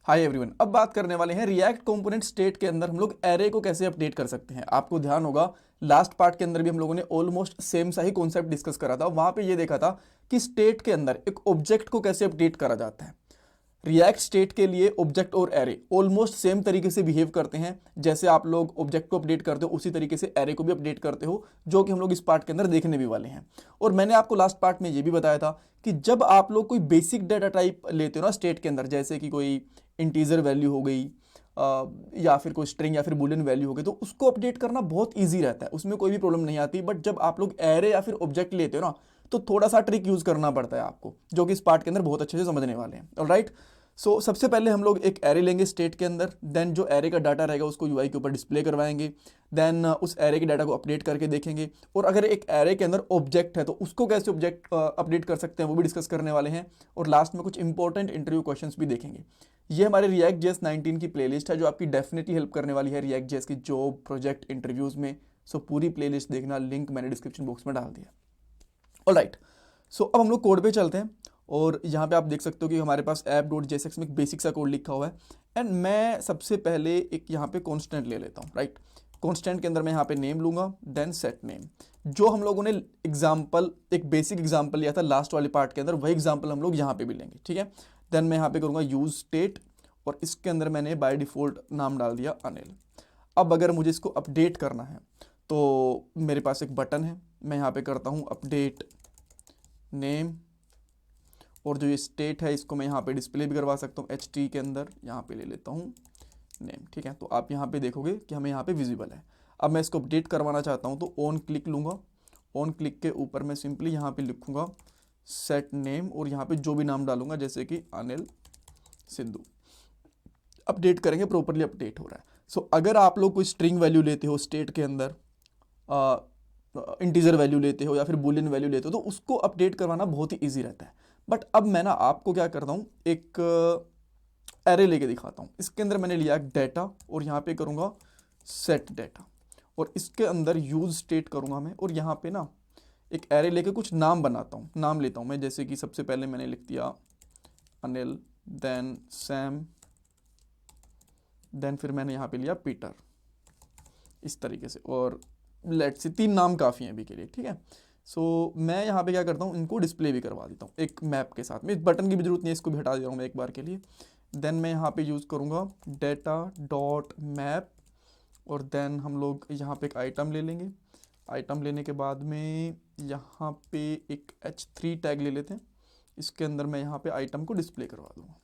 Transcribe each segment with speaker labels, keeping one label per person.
Speaker 1: Hi everyone, अब बात करने वाले हैं रिएक्ट कंपोनेंट स्टेट के अंदर हम लोग एरे को कैसे अपडेट कर सकते हैं। आपको ध्यान होगा लास्ट पार्ट के अंदर भी हम लोगों ने ऑलमोस्ट सेम सा ही कॉन्सेप्ट डिस्कस करा था। वहां पे ये देखा था कि स्टेट के अंदर एक ऑब्जेक्ट को कैसे अपडेट करा जाता है। रिएक्ट स्टेट के लिए ऑब्जेक्ट और एरे ऑलमोस्ट सेम तरीके से बिहेव करते हैं। जैसे आप लोग ऑब्जेक्ट को अपडेट करते हो उसी तरीके से एरे को भी अपडेट करते हो, जो कि हम लोग इस पार्ट के अंदर देखने भी वाले हैं। और मैंने आपको लास्ट पार्ट में ये भी बताया था कि जब आप लोग कोई बेसिक डाटा टाइप लेते हो ना स्टेट के अंदर, जैसे कि कोई इंटीजर वैल्यू हो गई या फिर कोई स्ट्रिंग या फिर बुलियन वैल्यू हो गई, तो उसको अपडेट करना बहुत ईजी रहता है, उसमें कोई भी प्रॉब्लम नहीं आती। बट जब आप लोग एरे या फिर ऑब्जेक्ट लेते हो ना, तो थोड़ा सा ट्रिक यूज करना पड़ता है आपको, जो कि इस पार्ट के अंदर बहुत अच्छे से समझने वाले हैं। ऑलराइट, सो सबसे पहले हम लोग एक एरे लेंगे स्टेट के अंदर, देन जो एरे का डाटा रहेगा उसको यूआई के ऊपर डिस्प्ले करवाएंगे, देन उस एरे के डाटा को अपडेट करके देखेंगे। और अगर एक एरे के अंदर ऑब्जेक्ट है तो उसको कैसे ऑब्जेक्ट अपडेट कर सकते हैं वो भी डिस्कस करने वाले हैं। और लास्ट में कुछ इंपॉर्टेंट इंटरव्यू क्वेश्चंस भी देखेंगे। ये हमारे रिएक्ट जेएस 19 की प्लेलिस्ट है, जो आपकी डेफिनेटली हेल्प करने वाली है रिएक्ट जेएस की जॉब प्रोजेक्ट इंटरव्यूज में। सो पूरी प्लेलिस्ट देखना, लिंक मैंने डिस्क्रिप्शन बॉक्स में डाल दिया। ऑलराइट, सो अब हम लोग कोड पे चलते हैं। और यहाँ पे आप देख सकते हो कि हमारे पास app.jsx में एक बेसिक सा कोड लिखा हुआ है। एंड मैं सबसे पहले एक यहाँ पे कॉन्स्टेंट ले लेता हूँ। राइट, कॉन्स्टेंट के अंदर मैं यहाँ पे नेम लूंगा, देन सेट नेम। जो हम लोगों ने एग्जाम्पल, एक बेसिक एग्जाम्पल लिया था लास्ट वाले पार्ट के अंदर, वही एग्जाम्पल हम लोग यहाँ पे भी लेंगे। ठीक है, देन मैं यहाँ पे करूँगा यूज स्टेट, और इसके अंदर मैंने बाय डिफॉल्ट नाम डाल दिया अनिल। अब अगर मुझे इसको अपडेट करना है तो मेरे पास एक बटन है, मैं यहाँ पे करता हूँ अपडेट नेम, और जो ये स्टेट है इसको मैं यहाँ पे डिस्प्ले भी करवा सकता हूँ HT के अंदर, यहाँ पे ले लेता हूँ नेम। ठीक है, तो आप यहाँ पे देखोगे कि हमें यहाँ पे विजिबल है। अब मैं इसको अपडेट करवाना चाहता हूँ तो ऑन क्लिक लूँगा, ऑन क्लिक के ऊपर मैं सिंपली यहाँ पे लिखूँगा सेट नेम, और यहाँ पे जो भी नाम डालूंगा जैसे कि अनिल सिद्धू। अपडेट करेंगे, प्रॉपरली अपडेट हो रहा है। सो अगर आप लोग कोई स्ट्रिंग वैल्यू लेते हो स्टेट के अंदर, इंटीजर वैल्यू लेते हो या फिर बुलियन वैल्यू लेते हो, तो उसको अपडेट करवाना बहुत ही ईजी रहता है। बट अब मैं ना आपको क्या करता हूँ, एक एरे लेके दिखाता हूँ। इसके अंदर मैंने लिया डेटा, और यहाँ पे करूँगा सेट डेटा, और इसके अंदर यूज स्टेट करूँगा मैं, और यहाँ पे ना एक एरे लेके कुछ नाम बनाता हूँ, नाम लेता हूँ मैं। जैसे कि सबसे पहले मैंने लिख दिया अनिल, देन सैम, देन फिर मैंने यहाँ पे लिया पीटर, इस तरीके से। और लेट्स से 3 नाम काफ़ी हैं अभी के लिए। ठीक है, सो मैं यहाँ पे क्या करता हूँ, इनको डिस्प्ले भी करवा देता हूँ एक मैप के साथ में। इस बटन की भी जरूरत नहीं है, इसको भी हटा दे रहा हूँ मैं एक बार के लिए। देन मैं यहाँ पे यूज़ करूँगा डेटा डॉट मैप, और देन हम लोग यहाँ पे एक आइटम ले लेंगे। आइटम लेने के बाद में यहाँ पे एक H3 टैग ले लेते हैं। इसके अंदर मैं यहाँ पे आइटम को डिस्प्ले करवा दूँगा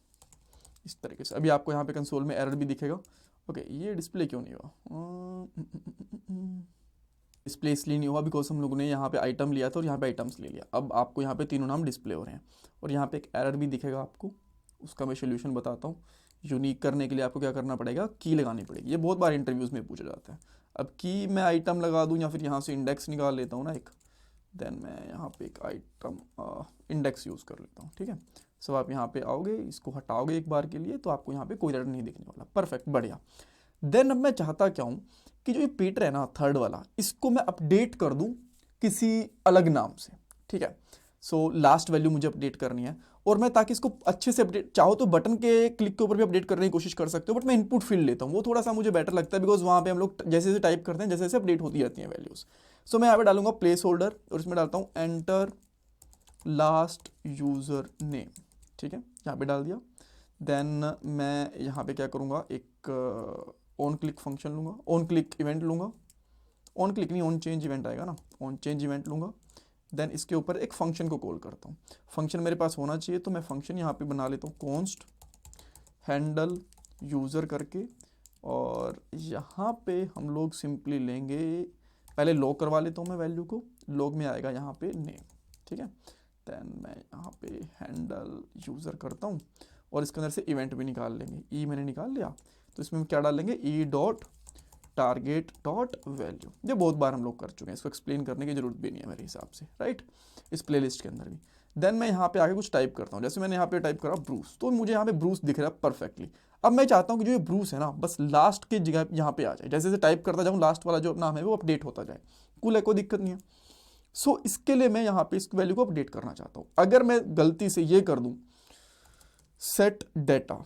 Speaker 1: इस तरीके से। अभी आपको यहाँ पे कंसोल में एरर भी दिखेगा। ओके, ये डिस्प्ले क्यों नहीं हुआ? डिस्प्ले इसलिए नहीं हुआ बिकॉज हम लोगों ने यहाँ पे आइटम लिया था और यहाँ पे आइटम्स ले लिया। अब आपको यहाँ पे तीनों नाम डिस्प्ले हो रहे हैं, और यहाँ पे एक एरर भी दिखेगा आपको, उसका मैं सोल्यूशन बताता हूँ। यूनिक करने के लिए आपको क्या करना पड़ेगा, की लगानी पड़ेगी। ये बहुत बार इंटरव्यूज़ में पूछा जाता है। अब की मैं आइटम लगा दूँ या फिर यहाँ से इंडेक्स निकाल लेता हूँ ना एक, देन मैं यहाँ पे एक आइटम इंडेक्स यूज़ कर लेता हूँ। ठीक है, सो आप यहाँ पे आओगे, इसको हटाओगे एक बार के लिए, तो आपको यहाँ पे कोई एरर नहीं दिखने वाला। परफेक्ट, बढ़िया। देन अब मैं चाहता क्या हूँ कि जो ये पीटर है ना थर्ड वाला, इसको मैं अपडेट कर दूं किसी अलग नाम से। ठीक है, सो लास्ट वैल्यू मुझे अपडेट करनी है, और मैं ताकि इसको अच्छे से अपडेट, चाहो तो बटन के क्लिक के ऊपर भी अपडेट करने की कोशिश कर सकते हो, बट मैं इनपुट फील्ड लेता हूँ, वो थोड़ा सा मुझे बेटर लगता है बिकॉज वहाँ पे हम लोग जैसे जैसे टाइप करते हैं जैसे जैसे अपडेट होती जाती हैं वैल्यूज। सो मैं यहाँ पे डालूंगा प्लेस होल्डर, और इसमें डालता हूँ एंटर लास्ट यूजर नेम। ठीक है, यहाँ पे डाल दिया। देन मैं यहाँ पे क्या करूँगा, एक ऑन क्लिक फंक्शन लूँगा, ऑन क्लिक इवेंट लूँगा, ऑन क्लिक नहीं ऑन चेंज इवेंट आएगा ना, ऑन चेंज इवेंट लूँगा। देन इसके ऊपर एक फंक्शन को कॉल करता हूँ। फंक्शन मेरे पास होना चाहिए, तो मैं फंक्शन यहाँ पे बना लेता हूँ कॉन्स्ट हैंडल यूज़र करके, और यहाँ पे हम लोग सिंपली लेंगे, पहले लॉग करवा लेता हूँ मैं वैल्यू को, लॉग में आएगा यहाँ पे नेम। ठीक है, देन मैं यहाँ पे हैंडल यूज़र करता हूँ, और इसके अंदर से इवेंट भी निकाल लेंगे। ई मैंने निकाल लिया, तो इसमें क्या डालेंगे, E dot target dot value. ये बहुत बार हम लोग कर चुके हैं, इसको एक्सप्लेन करने की जरूरत भी नहीं है मेरे हिसाब से। राइट, इस प्लेलिस्ट के अंदर भी। देन मैं यहाँ पे आके कुछ टाइप करता हूँ, जैसे मैंने यहाँ पे टाइप करा ब्रूस, तो मुझे यहाँ पे ब्रूस दिख रहा है परफेक्टली। अब मैं चाहता हूँ कि जो ये ब्रूस है ना, बस लास्ट की जगह यहाँ पे आ जाए, जैसे जैसे टाइप करता जाऊँ लास्ट वाला जो नाम है वो अपडेट होता जाए। कूल है, कोई दिक्कत नहीं है। सो इसके लिए मैं यहाँ पे इस वैल्यू को अपडेट करना चाहता हूँ। अगर मैं गलती से ये कर दूँ सेट डेटा,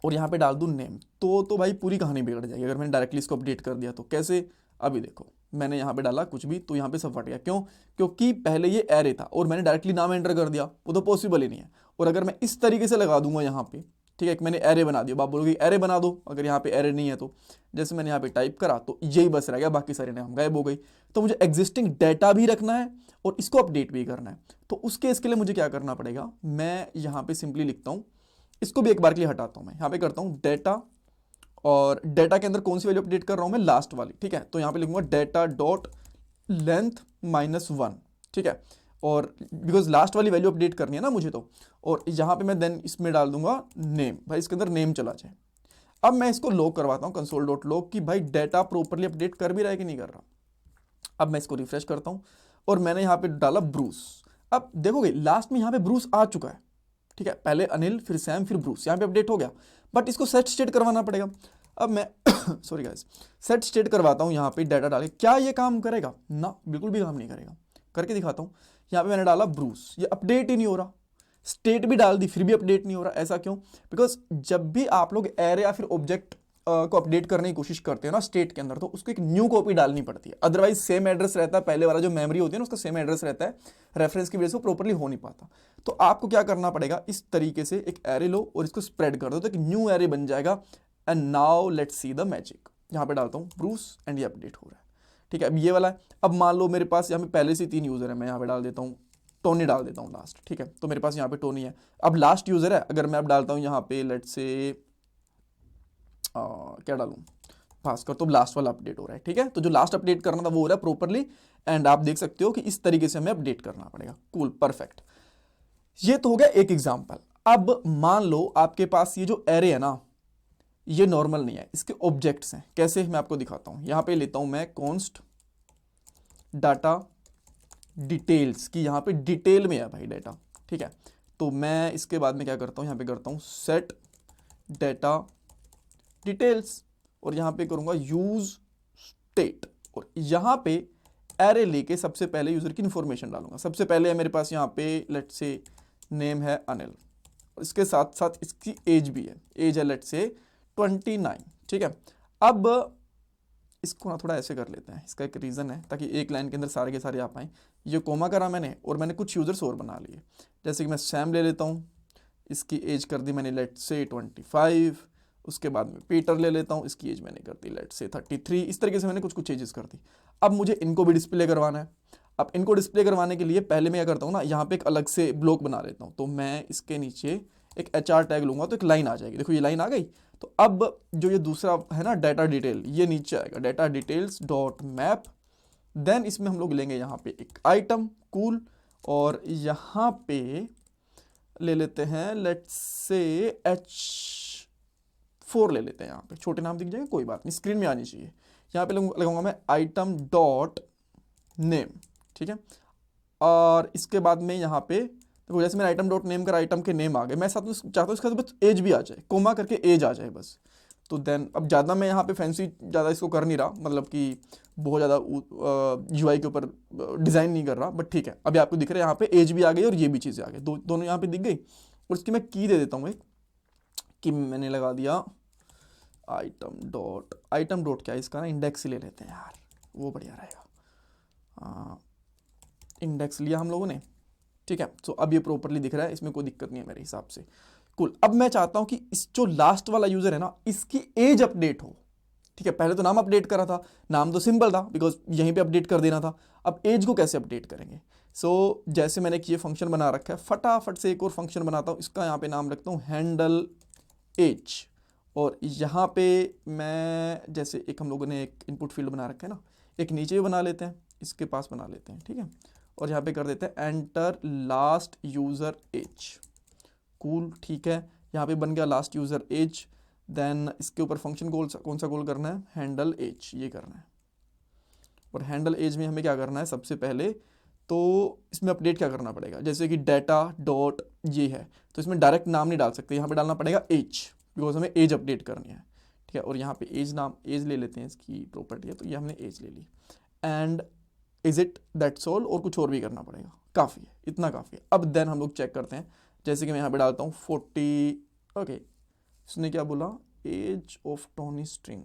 Speaker 1: और यहाँ पे डाल दूँ नेम, तो भाई पूरी कहानी बिगड़ जाएगी अगर मैंने डायरेक्टली इसको अपडेट कर दिया तो। कैसे? अभी देखो, मैंने यहाँ पे डाला कुछ भी तो यहाँ पे सब फट गया। क्यों? क्योंकि पहले ये एरे था और मैंने डायरेक्टली नाम एंटर कर दिया, वो तो पॉसिबल ही नहीं है। और अगर मैं इस तरीके से लगा दूंगा यहाँ पे, ठीक है, कि मैंने एरे बना दिया, आप बोलोगे एरे बना दो, अगर यहाँ पे एरे नहीं है तो, जैसे मैंने यहाँ पे टाइप करा तो यही बस रह गया, बाकी सारे नाम गायब हो गई। तो मुझे एग्जिस्टिंग डेटा भी रखना है और इसको अपडेट भी करना है। तो उस केस के लिए मुझे क्या करना पड़ेगा, मैं यहाँ पे सिंपली लिखता हूँ, इसको भी एक बार के लिए हटाता हूँ, मैं यहाँ पे करता हूँ डेटा, और डेटा के अंदर कौन सी वैल्यू अपडेट कर रहा हूँ मैं, लास्ट वाली, ठीक है। तो यहाँ पे लिखूंगा डेटा डॉट लेंथ -1, ठीक है, और बिकॉज लास्ट वाली वैल्यू अपडेट करनी है ना मुझे तो। और यहाँ पे मैं देन इसमें डाल दूंगा नेम, भाई इसके अंदर नेम चला जाए। अब मैं इसको लॉग करवाता हूँ कंसोल डॉट लॉग कि भाई डेटा प्रॉपरली अपडेट कर भी रहा है कि नहीं कर रहा। अब मैं इसको रिफ्रेश करता हूँ और मैंने यहाँ पे डाला ब्रूस। अब देखोगे लास्ट में यहाँ पे ब्रूस आ चुका है, ठीक है, पहले अनिल फिर सैम फिर ब्रूस, यहाँ पे अपडेट हो गया, बट इसको सेट स्टेट करवाना पड़ेगा। अब मैं सॉरी गाइस, सेट स्टेट करवाता हूँ यहाँ पे डेटा डाले, क्या ये काम करेगा? ना, बिल्कुल भी काम नहीं करेगा। करके दिखाता हूँ, यहाँ पे मैंने डाला ब्रूस, ये अपडेट ही नहीं हो रहा। स्टेट भी डाल दी फिर भी अपडेट नहीं हो रहा। ऐसा क्यों? बिकॉज जब भी आप लोग एरे या फिर ऑब्जेक्ट को अपडेट करने की कोशिश करते हैं ना स्टेट के अंदर, तो उसको एक न्यू कॉपी डालनी पड़ती है, अदरवाइज सेम एड्रेस रहता है, पहले वाला जो मेमोरी होती है ना उसका सेम एड्रेस रहता है, रेफरेंस की वजह से वो प्रॉपर्ली हो नहीं पाता। तो आपको क्या करना पड़ेगा, इस तरीके से एक एरे लो और इसको स्प्रेड कर दो तो एक न्यू एरे बन जाएगा। And now let's see the magic. यहाँ पे डालता हूँ ब्रूस एंड ये अपडेट हो रहा है, ठीक है। अब ये वाला है, अब मान लो मेरे पास यहाँ पे पहले से 3 यूजर है, मैं यहाँ पे डाल देता हूँ टोनी, डाल देता हूँ लास्ट, ठीक है। तो मेरे पास यहाँ पे टोनी है, अब लास्ट यूजर है, अगर मैं अब डालता हूँ यहाँ पे लेट्स से क्या डालूं, भास्कर, तो लास्ट वाला अपडेट हो रहा है, ठीक है। तो जो लास्ट अपडेट करना था वो हो रहा है प्रॉपरली, एंड आप देख सकते हो कि इस तरीके से हमें अपडेट करना पड़ेगा। Cool, perfect. ये तो हो गया एक एग्जांपल। अब मान लो आपके पास ये जो एरे है ना, ये नॉर्मल नहीं है, इसके ऑब्जेक्ट्स हैं। कैसे, मैं आपको दिखाता हूं। यहां पे लेता हूं मैं कॉन्स्ट डाटा डिटेल्स की, यहां पे डिटेल में है भाई डाटा, ठीक है। तो मैं इसके बाद में क्या करता हूं, यहां पे करता हूं सेट डाटा डिटेल्स, और यहां पे करूंगा यूज स्टेट, और यहां पे एरे लेके सबसे पहले यूजर की इंफॉर्मेशन डालूंगा। सबसे पहले है मेरे पास यहाँ पे लेट्स से नेम है अनिल, और इसके साथ साथ इसकी एज भी है, एज है लेट्स से 29, ठीक है। अब इसको ना थोड़ा ऐसे कर लेते हैं, इसका एक रीज़न है ताकि एक लाइन के अंदर सारे के सारे आ पाएँ। ये कोमा करा मैंने, और मैंने कुछ यूजर्स और बना लिए, जैसे कि मैं सैम ले लेता हूँ, इसकी एज कर दी मैंने लेट्स से 25, उसके बाद में पीटर ले लेता हूँ, इसकी एज मैंने कर दी लेट्स से 33। इस तरीके से मैंने कुछ कुछ चेंजेस कर दी। अब मुझे इनको भी डिस्प्ले करवाना है। अब इनको डिस्प्ले करवाने के लिए पहले मैं क्या करता हूँ ना, यहाँ पे एक अलग से ब्लॉक बना लेता हूँ। तो मैं इसके नीचे एक HR टैग लूंगा तो एक लाइन आ जाएगी, देखो ये लाइन आ गई। तो अब जो ये दूसरा है ना डाटा डिटेल, ये नीचे आएगा data details dot map. Then इसमें हम लोग लेंगे यहाँ पे एक आइटम, कूल, और यहाँ पे ले लेते हैं लेट्स से H4 ले लेते हैं। यहाँ पे छोटे नाम दिख जाएंगे, कोई बात नहीं, स्क्रीन में आनी चाहिए। यहाँ पे लगाऊंगा मैं आइटम डॉट नेम, ठीक है। और इसके बाद में यहाँ पे देखो, जैसे मैंने आइटम डॉट नेम कर, आइटम के नेम आ गए, मैं साथ में चाहता हूँ इसका बस एज भी आ जाए, कोमा करके एज आ जाए बस। तो देन अब ज़्यादा मैं यहाँ पे फैंसी ज़्यादा इसको कर नहीं रहा, मतलब कि बहुत ज़्यादा UI के ऊपर डिज़ाइन नहीं कर रहा, बट ठीक है। अभी आपको दिख रहा है यहाँ पे एज भी आ गई और ये भी चीज़ें आ गई, दोनों यहाँ पे दिख गई। और इसकी मैं की दे देता हूँ एक, कि मैंने लगा दिया आइटम डॉट क्या है इसका ना, इंडेक्स ही ले लेते हैं यार, वो बढ़िया रहेगा। इंडेक्स लिया हम लोगों ने, ठीक है। तो अब ये प्रॉपरली दिख रहा है, इसमें कोई दिक्कत नहीं है मेरे हिसाब से। कूल। अब मैं चाहता हूं कि इस जो लास्ट वाला यूजर है ना, इसकी एज अपडेट हो, ठीक है। पहले तो नाम अपडेट करा था, नाम तो सिंपल था बिकॉज यहीं पे अपडेट कर देना था। अब एज को कैसे अपडेट करेंगे? सो जैसे मैंने ये फंक्शन बना रखा है, फटाफट से एक और फंक्शन बनाता हूँ, इसका यहाँ पे नाम रखता हूँ हैंडल एज। और यहाँ पे मैं जैसे एक हम लोगों ने एक इनपुट फील्ड बना रखा है ना, एक नीचे भी बना लेते हैं, इसके पास बना लेते हैं, ठीक है। और यहाँ पे कर देते हैं enter last user age, cool, ठीक है। यहाँ पे बन गया लास्ट यूज़र एज। देन इसके ऊपर फंक्शन कौन सा कॉल करना है, हैंडल एज, ये करना है। और हैंडल एज में हमें क्या करना है, सबसे पहले तो इसमें अपडेट क्या करना पड़ेगा, जैसे कि डाटा डॉट ये है, तो इसमें डायरेक्ट नाम नहीं डाल सकते, यहाँ पे डालना पड़ेगा एज, बिकॉज हमें एज अपडेट करनी है, ठीक है। और यहाँ पे एज नाम, एज ले लेते हैं, इसकी प्रॉपर्टी है, तो ये हमने एज ले ली। And is it that's all, और कुछ और भी करना पड़ेगा? काफ़ी है, इतना काफ़ी है। अब देन हम लोग चेक करते हैं, जैसे कि मैं यहाँ पे डालता हूँ 40, ओके इसने क्या बोला, एज ऑफ टोनी स्ट्रिंग,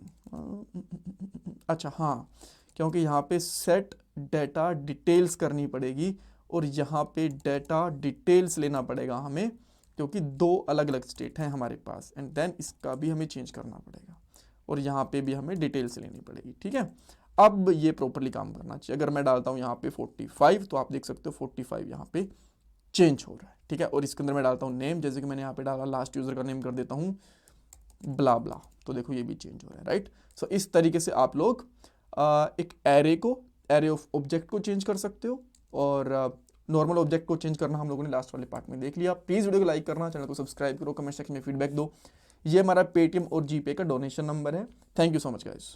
Speaker 1: अच्छा हाँ, क्योंकि यहाँ पे सेट डेटा डिटेल्स करनी पड़ेगी और यहाँ पे डेटा डिटेल्स लेना पड़ेगा हमें, क्योंकि दो अलग अलग स्टेट हैं हमारे पास, एंड देन इसका भी हमें चेंज करना पड़ेगा और यहाँ पे भी हमें डिटेल्स लेनी पड़ेगी, ठीक है। अब ये प्रॉपरली काम करना चाहिए। अगर मैं डालता हूँ यहाँ पे 45, तो आप देख सकते हो 45 यहाँ पे चेंज हो रहा है, ठीक है। और इसके अंदर मैं डालता हूँ नेम, जैसे कि मैंने यहाँ पे डाला लास्ट यूजर का नेम कर देता हूँ ब्ला ब्ला, तो देखो ये भी चेंज हो रहा है, राइट। सो इस तरीके से आप लोग एक एरे ऑफ ऑब्जेक्ट को चेंज कर सकते हो, और नॉर्मल ऑब्जेक्ट को चेंज करना हम लोगों ने लास्ट वाले पार्ट में देख लिया। प्लीज वीडियो को लाइक करना, चैनल को सब्सक्राइब करो, कमेंट सेक्शन में फीडबैक दो। ये हमारा पेटीएम और जीपे का डोनेशन नंबर है। Thank you so much guys.